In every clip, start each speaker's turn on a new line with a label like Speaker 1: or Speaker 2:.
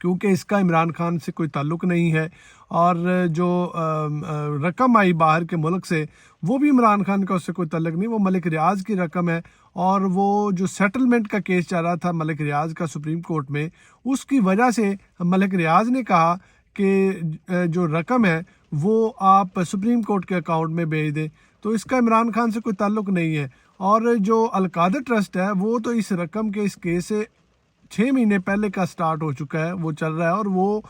Speaker 1: کیونکہ اس کا عمران خان سے کوئی تعلق نہیں ہے، اور جو رقم آئی باہر کے ملک سے وہ بھی عمران خان کا اس سے کوئی تعلق نہیں، وہ ملک ریاض کی رقم ہے، اور وہ جو سیٹلمنٹ کا کیس چل رہا تھا ملک ریاض کا سپریم کورٹ میں، اس کی وجہ سے ملک ریاض نے کہا کہ جو رقم ہے وہ آپ سپریم کورٹ کے اکاؤنٹ میں بھیج دیں، تو اس کا عمران خان سے کوئی تعلق نہیں ہے۔ اور جو القادر ٹرسٹ ہے وہ تو اس رقم کے اس کیس سے 6 مہینے پہلے کا سٹارٹ ہو چکا ہے، وہ چل رہا ہے، اور وہ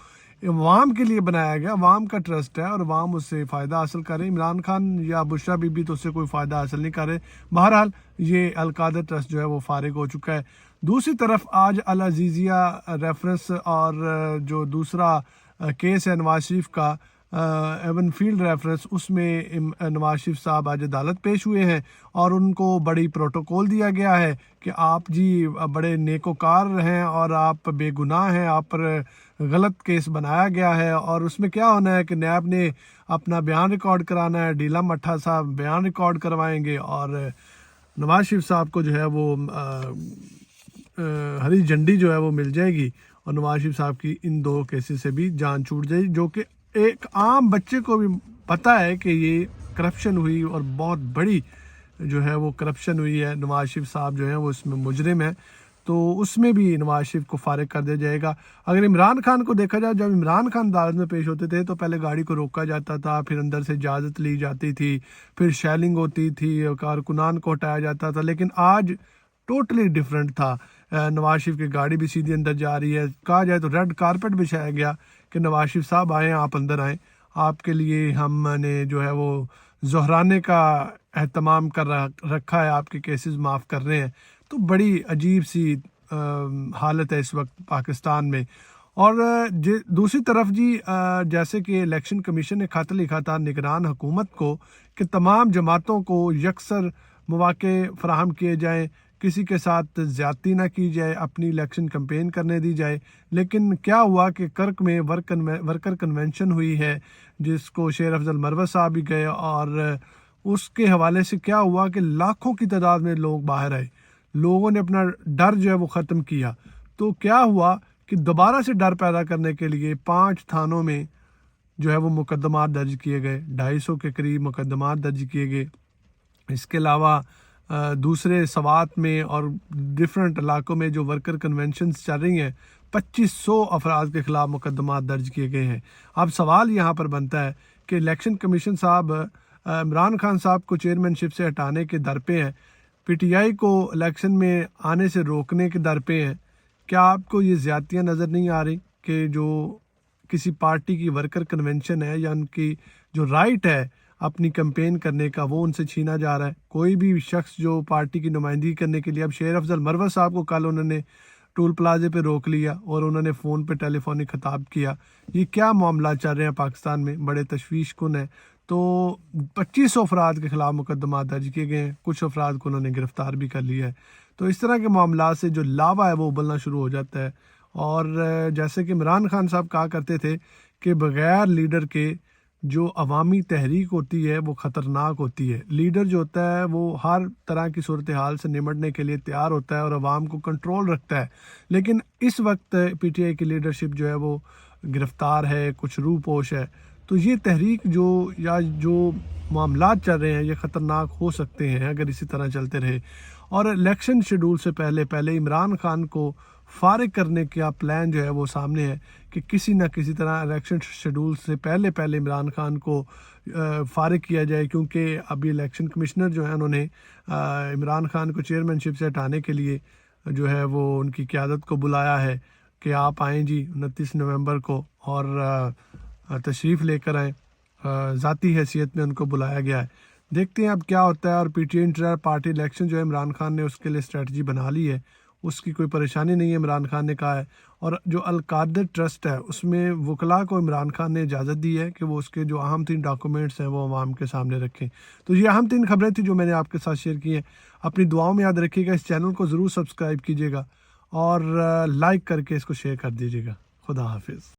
Speaker 1: عوام کے لیے بنایا گیا، عوام کا ٹرسٹ ہے، اور عوام اس سے فائدہ حاصل کرے۔ عمران خان یا بشرا بی بی تو اس سے کوئی فائدہ حاصل نہیں کر رہے۔ بہرحال یہ القادر ٹرسٹ جو ہے وہ فارغ ہو چکا ہے۔ دوسری طرف آج العزیزیہ ریفرنس اور جو دوسرا کیس ہے نواز شریف کا ایون فیلڈ ریفرنس، اس میں نواز شریف صاحب آج عدالت پیش ہوئے ہیں، اور ان کو بڑی پروٹوکول دیا گیا ہے کہ آپ جی بڑے نیکوکار ہیں اور آپ بے گناہ ہیں، آپ پر غلط کیس بنایا گیا ہے، اور اس میں کیا ہونا ہے کہ نیب نے اپنا بیان ریکارڈ کرانا ہے، ڈیلا مٹھا صاحب بیان ریکارڈ کروائیں گے، اور نواز شریف صاحب کو جو ہے وہ ہری جھنڈی جو ہے وہ مل جائے گی، اور نواز شریف صاحب کی ان 2 کیسز سے بھی جان چھوٹ جائے گی، جو کہ ایک عام بچے کو بھی پتہ ہے کہ یہ کرپشن ہوئی اور بہت بڑی جو ہے وہ کرپشن ہوئی ہے۔ نواز شریف صاحب جو ہیں وہ اس میں مجرم ہیں، تو اس میں بھی نواز شریف کو فارغ کر دیا جائے گا۔ اگر عمران خان کو دیکھا جائے، جب عمران خان عدالت میں پیش ہوتے تھے تو پہلے گاڑی کو روکا جاتا تھا، پھر اندر سے اجازت لی جاتی تھی، پھر شیلنگ ہوتی تھی، کارکنان کو ہٹایا جاتا تھا، لیکن آج ٹوٹلی ڈیفرنٹ تھا۔ نواز شریف کی گاڑی بھی سیدھی اندر جا رہی ہے، کہا جائے تو ریڈ کارپٹ بچھایا گیا کہ نواز شریف صاحب آئیں، آپ اندر آئیں، آپ کے لیے ہم نے جو ہے وہ زہرانے کا اہتمام کر رکھا ہے، آپ کے کیسز معاف کر رہے ہیں۔ تو بڑی عجیب سی حالت ہے اس وقت پاکستان میں۔ اور دوسری طرف جی جیسے کہ الیکشن کمیشن نے خط لکھا تھا نگران حکومت کو کہ تمام جماعتوں کو یکسر مواقع فراہم کیے جائیں، کسی کے ساتھ زیادتی نہ کی جائے، اپنی الیکشن کمپین کرنے دی جائے، لیکن کیا ہوا کہ کرک میں ورکر کنونشن ہوئی ہے، جس کو شیر افضل مروت صاحب بھی گئے، اور اس کے حوالے سے کیا ہوا کہ لاکھوں کی تعداد میں لوگ باہر آئے، لوگوں نے اپنا ڈر جو ہے وہ ختم کیا۔ تو کیا ہوا کہ دوبارہ سے ڈر پیدا کرنے کے لیے 5 تھانوں میں جو ہے وہ مقدمات درج کیے گئے، 250 کے قریب مقدمات درج کیے گئے۔ اس کے علاوہ دوسرے سوات میں اور ڈیفرنٹ علاقوں میں جو ورکر کنونشنز چل رہی ہیں، 2500 افراد کے خلاف مقدمات درج کیے گئے ہیں۔ اب سوال یہاں پر بنتا ہے کہ الیکشن کمیشن صاحب عمران خان صاحب کو چیئرمین شپ سے ہٹانے کے در پہ ہیں، پی ٹی آئی کو الیکشن میں آنے سے روکنے کے در پہ ہیں۔ کیا آپ کو یہ زیادتیاں نظر نہیں آ رہی کہ جو کسی پارٹی کی ورکر کنونشن ہے یا ان کی جو رائٹ ہے اپنی کمپین کرنے کا، وہ ان سے چھینا جا رہا ہے؟ کوئی بھی شخص جو پارٹی کی نمائندگی کرنے کے لیے، اب شیر افضل مروت صاحب کو کل انہوں نے ٹول پلازے پہ روک لیا اور انہوں نے فون پہ ٹیلی فونک خطاب کیا۔ یہ کیا معاملات چل رہے ہیں پاکستان میں؟ بڑے تشویش کن ہیں۔ تو 2500 افراد کے خلاف مقدمات درج کیے گئے ہیں، کچھ افراد کو انہوں نے گرفتار بھی کر لیا ہے۔ تو اس طرح کے معاملات سے جو لاوا ہے وہ ابلنا شروع ہو جاتا ہے۔ اور جیسے کہ عمران خان صاحب کہا کرتے تھے کہ بغیر لیڈر کے جو عوامی تحریک ہوتی ہے وہ خطرناک ہوتی ہے۔ لیڈر جو ہوتا ہے وہ ہر طرح کی صورتحال سے نمٹنے کے لیے تیار ہوتا ہے اور عوام کو کنٹرول رکھتا ہے، لیکن اس وقت پی ٹی آئی کی لیڈرشپ جو ہے وہ گرفتار ہے، کچھ روح پوش ہے۔ تو یہ تحریک جو معاملات چل رہے ہیں یہ خطرناک ہو سکتے ہیں اگر اسی طرح چلتے رہے۔ اور الیکشن شیڈول سے پہلے عمران خان کو فارغ کرنے کا پلان جو ہے وہ سامنے ہے کہ کسی نہ کسی طرح الیکشن شیڈول سے پہلے عمران خان کو فارغ کیا جائے، کیونکہ ابھی الیکشن کمشنر جو ہیں انہوں نے عمران خان کو چیئرمین شپ سے ہٹانے کے لیے جو ہے وہ ان کی قیادت کو بلایا ہے کہ آپ آئیں جی 29 نومبر کو اور تشریف لے کر آئیں، ذاتی حیثیت میں ان کو بلایا گیا ہے۔ دیکھتے ہیں اب کیا ہوتا ہے۔ اور P T I intra party election جو ہے عمران خان نے اس کے لیے اسٹریٹجی بنا لی ہے، اس کی کوئی پریشانی نہیں ہے، عمران خان نے کہا ہے۔ اور جو القادر ٹرسٹ ہے اس میں وکلاء کو عمران خان نے اجازت دی ہے کہ وہ اس کے جو اہم ترین ڈاکومنٹس ہیں وہ عوام کے سامنے رکھیں۔ تو یہ اہم ترین خبریں تھیں جو میں نے آپ کے ساتھ شیئر کی ہیں۔ اپنی دعاؤں میں یاد رکھیے گا، اس چینل کو ضرور سبسکرائب کیجیے گا اور لائک کر کے اس کو شیئر کر دیجیے گا۔ خدا حافظ۔